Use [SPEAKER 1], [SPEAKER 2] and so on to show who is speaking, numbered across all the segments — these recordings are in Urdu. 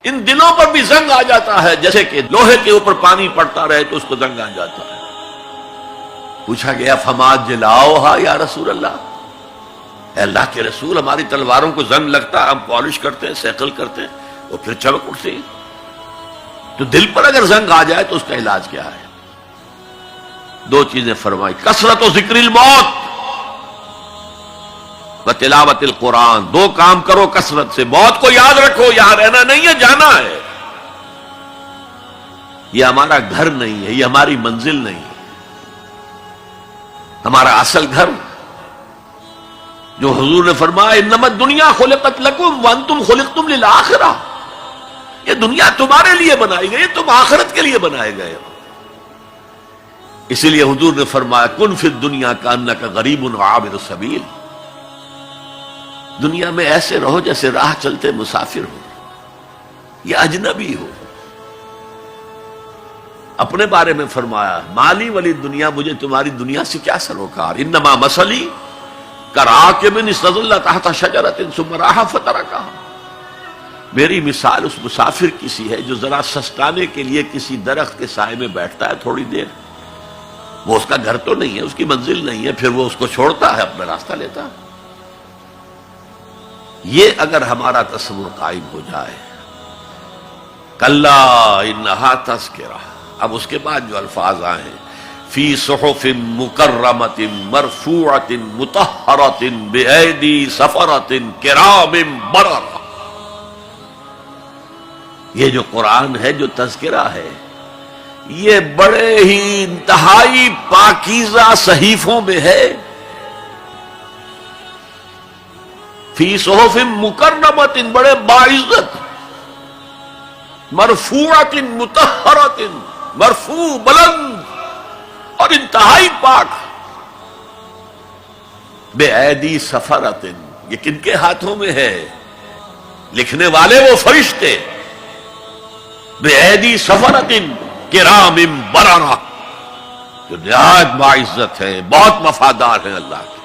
[SPEAKER 1] ان دلوں پر بھی زنگ آ جاتا ہے، جیسے کہ لوہے کے اوپر پانی پڑتا رہے تو اس کو زنگ آ جاتا ہے۔ پوچھا گیا فما جلاؤہا یا رسول اللہ، اے اللہ کے رسول ہماری تلواروں کو زنگ لگتا ہے، ہم پالش کرتے ہیں، سیکل کرتے ہیں، وہ پھر چمک اٹھتی ہیں، تو دل پر اگر زنگ آ جائے تو اس کا علاج کیا ہے؟ دو چیزیں فرمائی، کثرت و ذکر الموت و تلاوت القرآن، دو کام کرو کثرت سے، موت کو یاد رکھو، یہاں رہنا نہیں ہے، جانا ہے، یہ ہمارا گھر نہیں ہے، یہ ہماری منزل نہیں ہے، ہمارا اصل گھر جو حضور نے فرمایا انما الدنیا خلقت لکم وانتم خلقتم للآخرہ، یہ دنیا تمہارے لیے بنائی گئی، تم آخرت کے لیے بنائے گئے ہو۔ اسی لیے حضور نے فرمایا کن فی الدنیا کانک غریب وعابر السبیل، دنیا میں ایسے رہو جیسے راہ چلتے مسافر ہو یا اجنبی ہو۔ اپنے بارے میں فرمایا مالی ولی دنیا، مجھے تمہاری دنیا سے کیا سروکار، انما مثلی کراکب استظل تحت شجرۃ ثم راح فترکہا، میری مثال اس مسافر کی سی ہے جو ذرا سستانے کے لیے کسی درخت کے سائے میں بیٹھتا ہے تھوڑی دیر، وہ اس کا گھر تو نہیں ہے، اس کی منزل نہیں ہے، پھر وہ اس کو چھوڑتا ہے، اپنا راستہ لیتا ہے۔ یہ اگر ہمارا تصور قائم ہو جائے، کلا انہا تذکرہ، اب اس کے بعد جو الفاظ آئے ہیں فی صحف مکرمۃ مرفوعۃ مطہرۃ بایدی سفرۃ کرام بررہ، یہ جو قرآن ہے، جو تذکرہ ہے، یہ بڑے ہی انتہائی پاکیزہ صحیفوں میں ہے، فی صحف مکرمۃ، بڑے باعزت، مرفوعۃ مطہرۃ، مرفوع بلند اور انتہائی پاک، بے ایدی سفرۃ، یہ کن کے ہاتھوں میں ہے؟ لکھنے والے وہ فرشتے، بے ایدی سفرۃ کرام بررہ، جو نہایت باعزت ہے، بہت وفادار ہیں اللہ کے۔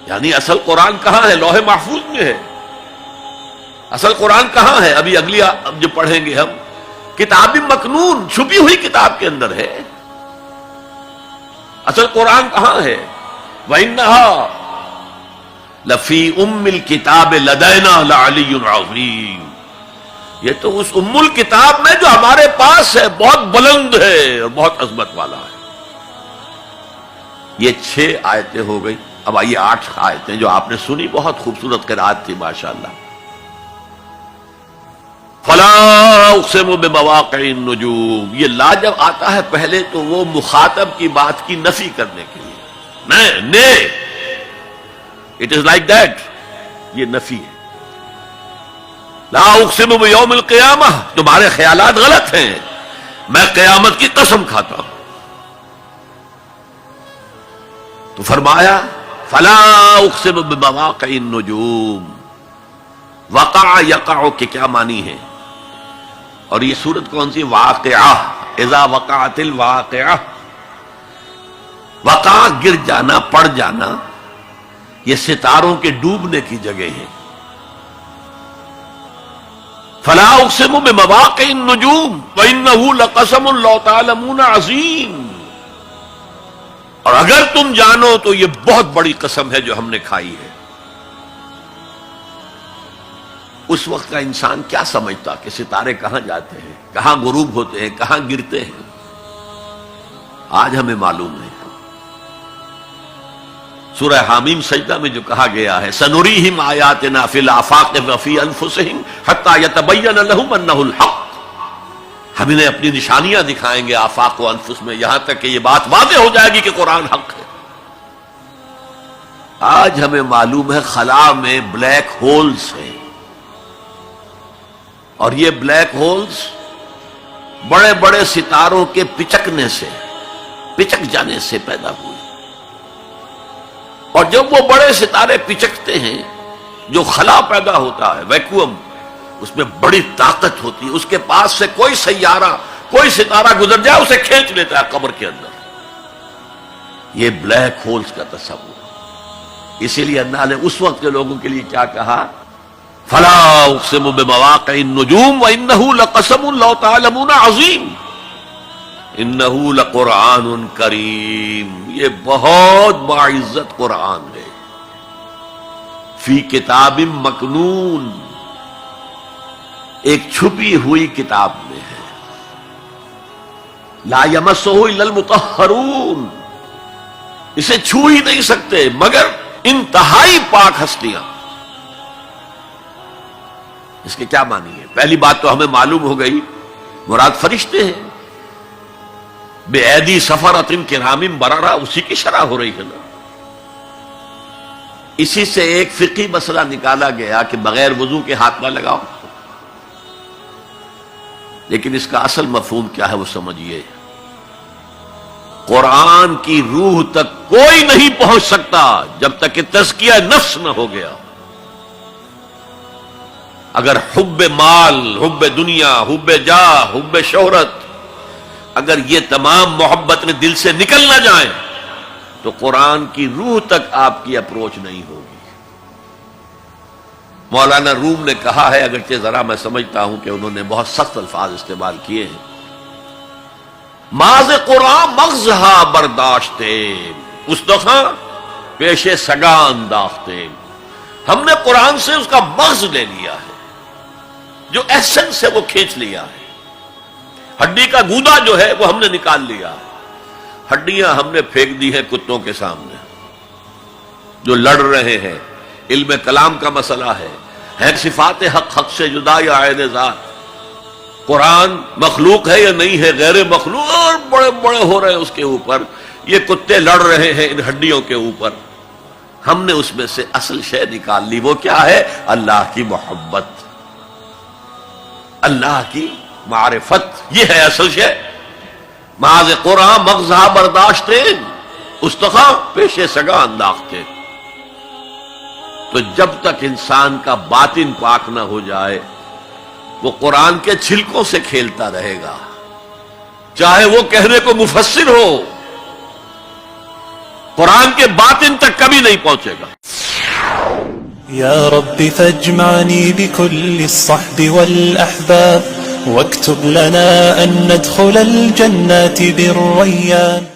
[SPEAKER 1] یعنی اصل قرآن کہاں ہے؟ لوح محفوظ میں ہے۔ اصل قرآن کہاں ہے؟ ابھی اگلی اب جو پڑھیں گے ہم، کتاب مکنون، چھپی ہوئی کتاب کے اندر ہے۔ اصل قرآن کہاں ہے؟ وَإِنَّهَا لَفِي أُمِّ الْكِتَابِ لَدَيْنَا لَعَلِيٌّ عَظِيمٌ، یہ تو اس ام الکتاب میں جو ہمارے پاس ہے، بہت بلند ہے اور بہت عظمت والا ہے۔ یہ 6 آیتیں ہو گئی، اب آئیے 8 آیتیں جو آپ نے سنی، بہت خوبصورت قرات تھی ماشاءاللہ۔ فلا اقسم بمواقع النجوم، یہ لا جب آتا ہے پہلے تو وہ مخاطب کی بات کی نفی کرنے کے لیے، نے اٹ از لائک دیٹ، یہ نفی ہے۔ لا اقسم بیوم القیامہ، تمہارے خیالات غلط ہیں، میں قیامت کی قسم کھاتا ہوں۔ تو فرمایا فلا اقسم بمواقع النجوم، وقع یقع کے کیا معنی ہے؟ اور یہ سورت کون سی؟ واقعہ، اذا وقعت الواقعہ، وقع گر جانا، پڑ جانا، یہ ستاروں کے ڈوبنے کی جگہ ہے۔ فلا اقسم بمواقع النجوم وانه لقسم لو تعلمون عظیم، اور اگر تم جانو تو یہ بہت بڑی قسم ہے جو ہم نے کھائی ہے۔ اس وقت کا انسان کیا سمجھتا کہ ستارے کہاں جاتے ہیں، کہاں غروب ہوتے ہیں، کہاں گرتے ہیں؟ آج ہمیں معلوم ہے۔ سورہ حامیم سجدہ میں جو کہا گیا ہے سنریہم آیاتنا فی الآفاق وفی انفسہم حتی یتبین لہم انہ الحق، ہم انہیں اپنی نشانیاں دکھائیں گے آفاق و انفس میں، یہاں تک کہ یہ بات واضح ہو جائے گی کہ قرآن حق ہے۔ آج ہمیں معلوم ہے خلا میں بلیک ہولز ہیں، اور یہ بلیک ہولز بڑے بڑے ستاروں کے پچکنے سے، پچک جانے سے پیدا ہوئے، اور جب وہ بڑے ستارے پچکتے ہیں، جو خلا پیدا ہوتا ہے، ویکیوم، اس میں بڑی طاقت ہوتی ہے، اس کے پاس سے کوئی سیارہ، کوئی ستارہ گزر جائے اسے کھینچ لیتا ہے قبر کے اندر۔ یہ بلیک ہولز کا تصور، اسی لیے اللہ نے اس وقت کے لوگوں کے لیے کیا کہا؟ فلا اقسم بمواقع النجوم وانه لقسم لو تعلمون عظیم انه لقرآن کریم، یہ بہت باعزت قرآن ہے، فی کتاب مکنون، ایک چھپی ہوئی کتاب میں ہے، لا یمسہ الا المطہرون، اسے چھو ہی نہیں سکتے مگر انتہائی پاک ہستیاں۔ اس کے کیا معنی ہے؟ پہلی بات تو ہمیں معلوم ہو گئی، مراد فرشتے ہیں، بے ایدی سفرۃ کرام بررہ، اسی کی شرح ہو رہی ہے نا۔ اسی سے ایک فقہی مسئلہ نکالا گیا کہ بغیر وضو کے ہاتھ نہ لگاؤ، لیکن اس کا اصل مفہوم کیا ہے وہ سمجھیے۔ قرآن کی روح تک کوئی نہیں پہنچ سکتا جب تک کہ تزکیہ نفس نہ ہو گیا۔ اگر حب مال، حب دنیا، حب جاہ، حب شہرت، اگر یہ تمام محبت دل سے نکل نہ جائیں تو قرآن کی روح تک آپ کی اپروچ نہیں ہوگی۔ مولانا روم نے کہا ہے، اگرچہ ذرا میں سمجھتا ہوں کہ انہوں نے بہت سخت الفاظ استعمال کیے ہیں، ماز قرآن مغزہا برداشتے مستخاں پیش سگا انداختے، ہم نے قرآن سے اس کا مغز لے لیا ہے، جو ایسنس ہے وہ کھینچ لیا ہے، ہڈی کا گودا جو ہے وہ ہم نے نکال لیا ہے، ہڈیاں ہم نے پھینک دی ہیں کتوں کے سامنے جو لڑ رہے ہیں۔ علم کلام کا مسئلہ ہے صفات حق حق سے جدا یا عین ذات، قرآن مخلوق ہے یا نہیں ہے، غیر مخلوق، اور بڑے بڑے ہو رہے ہیں اس کے اوپر، یہ کتے لڑ رہے ہیں ان ہڈیوں کے اوپر۔ ہم نے اس میں سے اصل شے نکال لی، وہ کیا ہے؟ اللہ کی محبت، اللہ کی معرفت، یہ ہے اصل شے۔ معاذ قرآن مغزہ برداشتے استخاں پیش سگا انداختے۔ تو جب تک انسان کا باطن پاک نہ ہو جائے وہ قرآن کے چھلکوں سے کھیلتا رہے گا، چاہے وہ کہنے کو مفسر ہو، قرآن کے باطن تک کبھی نہیں پہنچے گا۔
[SPEAKER 2] یا رب فاجمعنی بكل الصحب والأحباب واكتب لنا أن ندخل الجنات بالريان۔